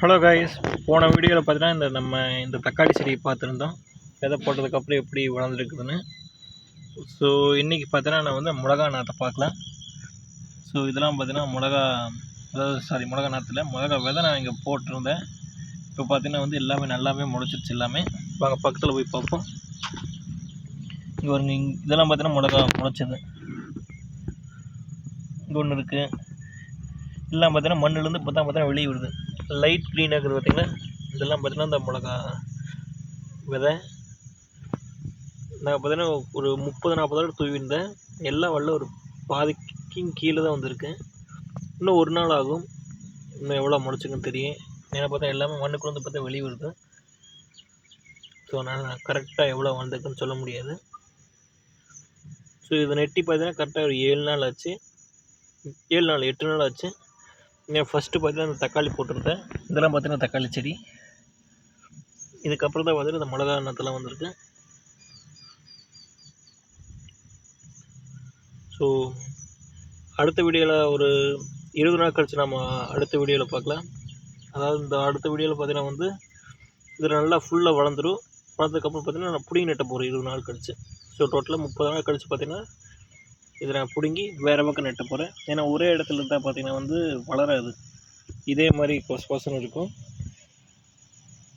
Hello guys, போன வீடியோவில் பார்த்தீங்கன்னா இந்த தக்காளி செடியை பார்த்துருந்தோம். விதை போட்டதுக்கப்புறம் எப்படி வளர்ந்துருக்குதுன்னு. ஸோ இன்றைக்கி பார்த்தீங்கன்னா நான் வந்து மிளகா நாற்றை பார்க்கலாம். ஸோ இதெல்லாம் பார்த்தீங்கன்னா மிளகா நாற்றுல மிளகா விதை நான் இங்கே போட்டிருந்தேன். இப்போ பார்த்தீங்கன்னா வந்து எல்லாமே நல்லாவே முளைச்சிருச்சு. எல்லாமே வாங்க பக்கத்தில் போய் பார்ப்போம். இங்கே ஒரு இதெல்லாம் பார்த்தீங்கன்னா மிளகா முளைச்சது. இங்கே ஒன்று இருக்குது. எல்லாம் பார்த்தீங்கன்னா மண்ணிலேருந்து பார்த்தீங்கன்னா வெளியே வருது. லைட் க்ரீனாக இருக்குது பார்த்திங்கன்னா. இதெல்லாம் பார்த்தீங்கன்னா இந்த மிளகா விதை. நான் பார்த்தீங்கன்னா ஒரு 30-40 தடவை தூவிருந்தேன். எல்லாம் வரல, ஒரு பாதிக்கும் கீழே தான் வந்திருக்கு. இன்னும் ஒரு நாள் ஆகும், இன்னும் எவ்வளோ முளைச்சிக்குன்னு தெரியும். ஏன்னா பார்த்தா எல்லாமே மண்ணுக்குள்ள வந்து பார்த்தா வெளியே வருது. ஸோ நான் கரெக்டாக எவ்வளோ வந்திருக்குன்னு சொல்ல முடியாது. ஸோ இதை நெட்டி பார்த்தீங்கன்னா கரெக்டாக ஒரு 7 நாள் ஆச்சு. 8 நாள் ஆச்சு. ஃபஸ்ட்டு பார்த்தீங்கன்னா இந்த தக்காளி போட்டிருந்தேன். இதெல்லாம் பார்த்தீங்கன்னா தக்காளி செடி. இதுக்கப்புறம் தான் வந்துட்டு இந்த மிளகா நாற்றெல்லாம் வந்திருக்கு. ஸோ அடுத்த வீடியோவில் ஒரு 20 நாள் கழித்து நம்ம அடுத்த வீடியோவில் பார்க்கலாம். அதாவது இந்த அடுத்த வீடியோவில் பார்த்தீங்கன்னா வந்து இது நல்லா ஃபுல்லாக வளர்ந்துடும். வளர்ந்ததுக்கப்புறம் பார்த்தீங்கன்னா நான் பிடுங்கி நட்ட போகிறேன் 20 நாள் கழித்து. ஸோ டோட்டலாக 30 நாள் கழித்து பார்த்தீங்கன்னா இதை நான் பிடுங்கி வேறு பக்கம் நட்ட போகிறேன். ஏன்னா ஒரே இடத்துல இருந்தால் பார்த்தீங்கன்னா வந்து வளராது. இதே மாதிரி கொசன்னு இருக்கும்,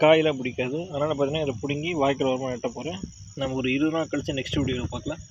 காயெல்லாம் பிடிக்காது. அதனால் பார்த்தீங்கன்னா இதை பிடுங்கி வாய்க்கால் ஓரமாக நட்ட போகிறேன். நம்ம ஒரு 20 நாள் கழித்து நெக்ஸ்ட் வீடியோவில் பார்க்கலாம்.